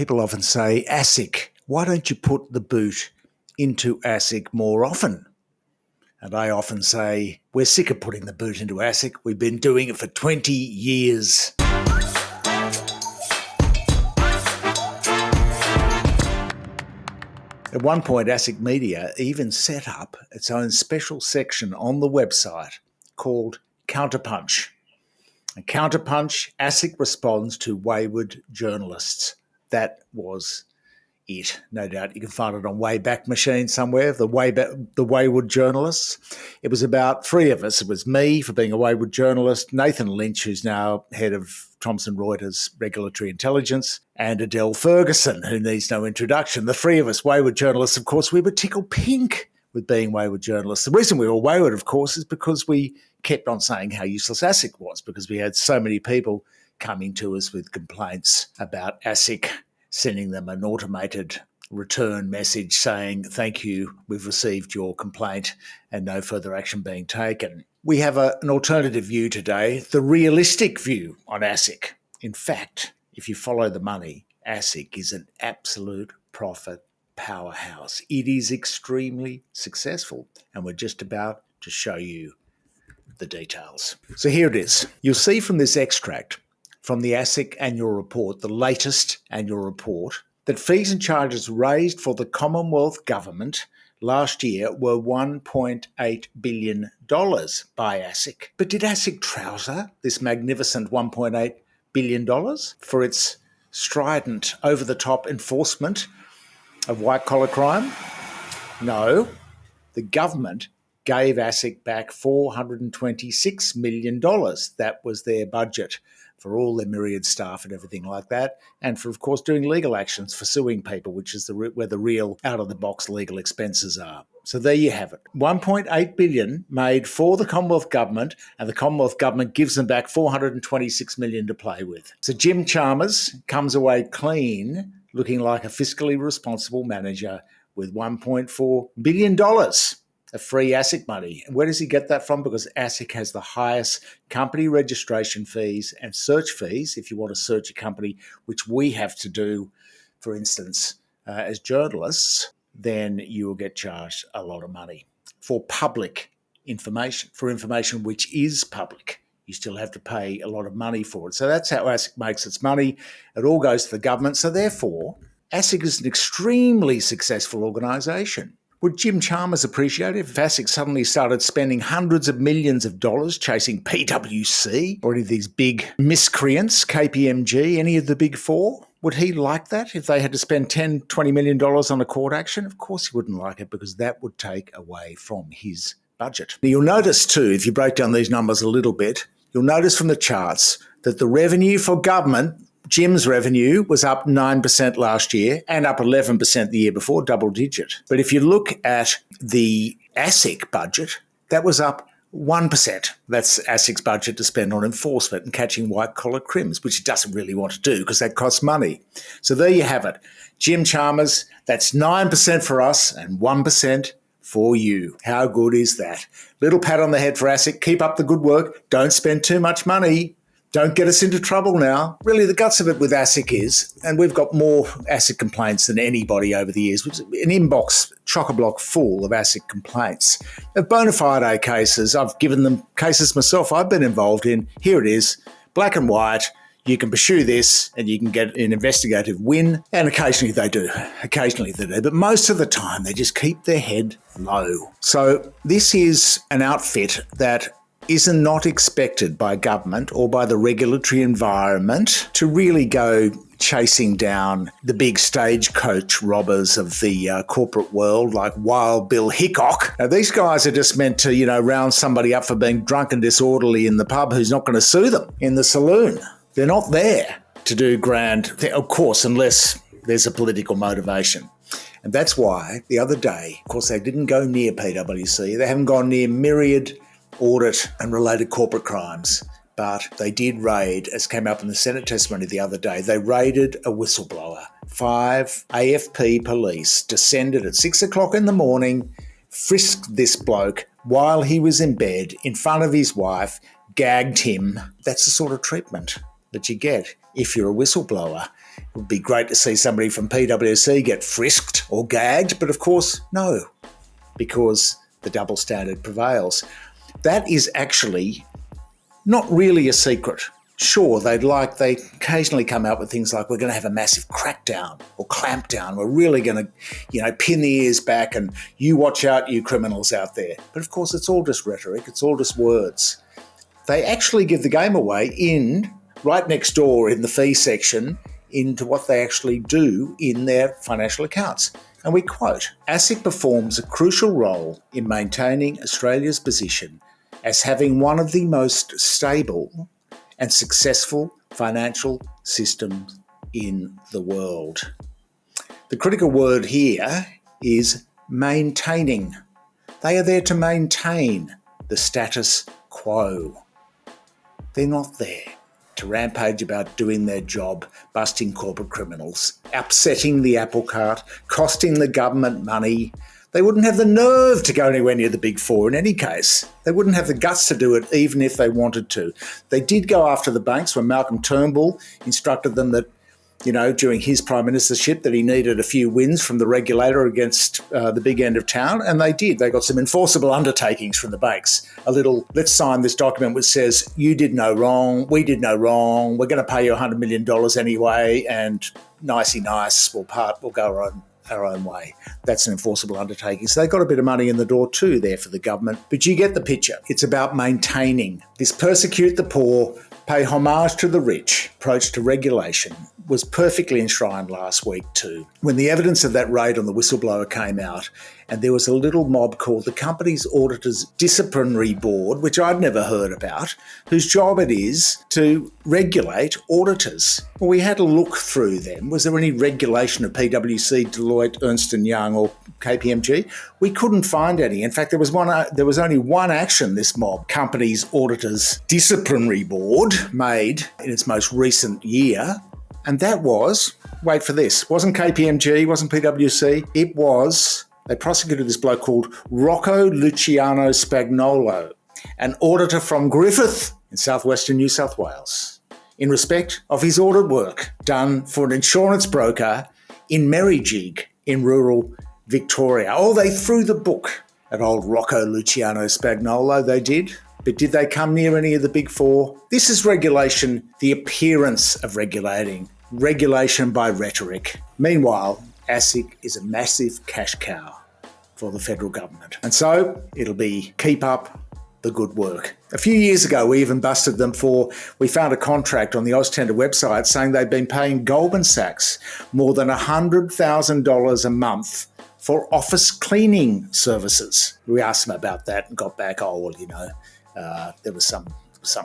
People often say, ASIC, why don't you put the boot into ASIC more often? And I often say, we're sick of putting the boot into ASIC. We've been doing it for 20 years. At one point, ASIC Media even set up its own special section on the website called Counterpunch. And Counterpunch, ASIC responds to wayward journalists. That was it. No doubt you can find it on Wayback Machine somewhere, the wayward journalists. It was about three of us. It was me for being a wayward journalist, Nathan Lynch, who's now head of Thomson Reuters Regulatory Intelligence, and Adele Ferguson, who needs no introduction. The three of us, wayward journalists, of course, we were tickled pink with being wayward journalists. The reason we were wayward, of course, is because we kept on saying how useless ASIC was, because we had so many people coming to us with complaints about ASIC, sending them an automated return message saying, thank you, we've received your complaint, and no further action being taken. We have an alternative view today, the realistic view on ASIC. In fact, if you follow the money, ASIC is an absolute profit powerhouse. It is extremely successful, and we're just about to show you the details. So here it is. You'll see from this extract from the ASIC annual report, the latest annual report, that fees and charges raised for the Commonwealth Government last year were $1.8 billion by ASIC. But did ASIC trouser this magnificent $1.8 billion for its strident, over-the-top enforcement of white-collar crime? No. The government gave ASIC back $426 million. That was their budget for all their myriad staff and everything like that, and for, of course, doing legal actions for suing people, which is where the real out-of-the-box legal expenses are. So there you have it. $1.8 billion made for the Commonwealth Government, and the Commonwealth Government gives them back $426 million to play with. So Jim Chalmers comes away clean, looking like a fiscally responsible manager with $1.4 billion of free ASIC money. And where does he get that from? Because ASIC has the highest company registration fees and search fees, if you want to search a company, which we have to do, for instance, as journalists, then you will get charged a lot of money for public information, for information which is public. You still have to pay a lot of money for it. So that's how ASIC makes its money. It all goes to the government. So therefore, ASIC is an extremely successful organisation. Would Jim Chalmers appreciate it if ASIC suddenly started spending hundreds of millions of dollars chasing PwC or any of these big miscreants, KPMG, any of the big four? Would he like that if they had to spend $10, $20 million on a court action? Of course he wouldn't like it, because that would take away from his budget. Now, you'll notice too, if you break down these numbers a little bit, you'll notice from the charts that the revenue for government, Jim's revenue, was up 9% last year and up 11% the year before, double digit. But if you look at the ASIC budget, that was up 1%. That's ASIC's budget to spend on enforcement and catching white-collar crims, which it doesn't really want to do because that costs money. So there you have it. Jim Chalmers, that's 9% for us and 1% for you. How good is that? Little pat on the head for ASIC. Keep up the good work. Don't spend too much money. Don't get us into trouble now. Really, the guts of it with ASIC is, and we've got more ASIC complaints than anybody over the years, which is an inbox chock-a-block full of ASIC complaints. Of bona fide cases, I've given them cases myself I've been involved in. Here it is, black and white. You can pursue this and you can get an investigative win, and occasionally they do. But most of the time they just keep their head low. So this is an outfit that is not expected by government or by the regulatory environment to really go chasing down the big stagecoach robbers of the corporate world like Wild Bill Hickok. Now, these guys are just meant to, round somebody up for being drunk and disorderly in the pub who's not going to sue them in the saloon. They're not there to do grand, of course, unless there's a political motivation. And that's why the other day, of course, they didn't go near PwC. They haven't gone near myriad audit and related corporate crimes, but they did raid, as came up in the Senate testimony the other day, they raided a whistleblower. 5 AFP police descended at 6 o'clock in the morning, frisked this bloke while he was in bed in front of his wife, gagged him. That's the sort of treatment that you get if you're a whistleblower. It would be great to see somebody from PwC get frisked or gagged, but of course, no, because the double standard prevails. That is actually not really a secret. Sure, they occasionally come out with things like, we're going to have a massive crackdown or clampdown. We're really going to, pin the ears back and you watch out, you criminals out there. But of course, it's all just rhetoric. It's all just words. They actually give the game away right next door in the fee section into what they actually do in their financial accounts. And we quote, ASIC performs a crucial role in maintaining Australia's position as having one of the most stable and successful financial systems in the world. The critical word here is maintaining. They are there to maintain the status quo. They're not there to rampage about doing their job, busting corporate criminals, upsetting the apple cart, costing the government money. They wouldn't have the nerve to go anywhere near the Big Four in any case. They wouldn't have the guts to do it even if they wanted to. They did go after the banks when Malcolm Turnbull instructed them that, during his prime ministership, that he needed a few wins from the regulator against the big end of town, and they did. They got some enforceable undertakings from the banks. A little, let's sign this document which says, you did no wrong, we did no wrong, we're going to pay you $100 million anyway, and nicey nice, we'll go our own way. That's an enforceable undertaking. So they got a bit of money in the door too there for the government. But you get the picture. It's about maintaining. This persecute the poor, pay homage to the rich approach to regulation was perfectly enshrined last week too. When the evidence of that raid on the whistleblower came out, and there was a little mob called the Company's Auditors Disciplinary Board, which I'd never heard about, whose job it is to regulate auditors. Well, we had a look through them. Was there any regulation of PwC, Deloitte, Ernst & Young or KPMG? We couldn't find any. In fact, there was only one action this mob, Company's Auditors Disciplinary Board, made in its most recent year, and that was, wait for this, wasn't KPMG, wasn't PwC, it was, they prosecuted this bloke called Rocco Luciano Spagnolo, an auditor from Griffith in southwestern New South Wales, in respect of his audit work done for an insurance broker in Merrijig in rural Victoria. Oh, they threw the book at old Rocco Luciano Spagnolo, they did. But did they come near any of the Big Four? This is regulation, the appearance of regulating, regulation by rhetoric. Meanwhile, ASIC is a massive cash cow for the federal government. And so it'll be keep up the good work. A few years ago, we even busted them we found a contract on the AusTender website saying they'd been paying Goldman Sachs more than $100,000 a month for office cleaning services. We asked them about that and got back, there was some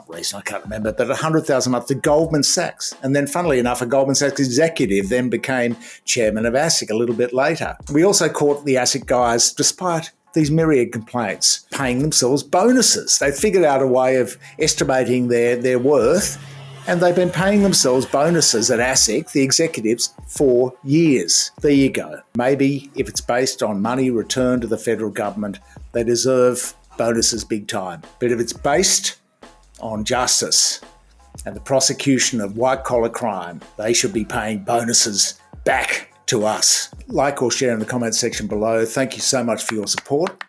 reason, I can't remember, but $100,000 a month to Goldman Sachs. And then funnily enough, a Goldman Sachs executive then became chairman of ASIC a little bit later. We also caught the ASIC guys, despite these myriad complaints, paying themselves bonuses. They figured out a way of estimating their worth, and they've been paying themselves bonuses at ASIC, the executives, for years. There you go. Maybe if it's based on money returned to the federal government, they deserve bonuses big time. But if it's based on justice and the prosecution of white-collar crime, they should be paying bonuses back to us. Like or share in the comments section below. Thank you so much for your support.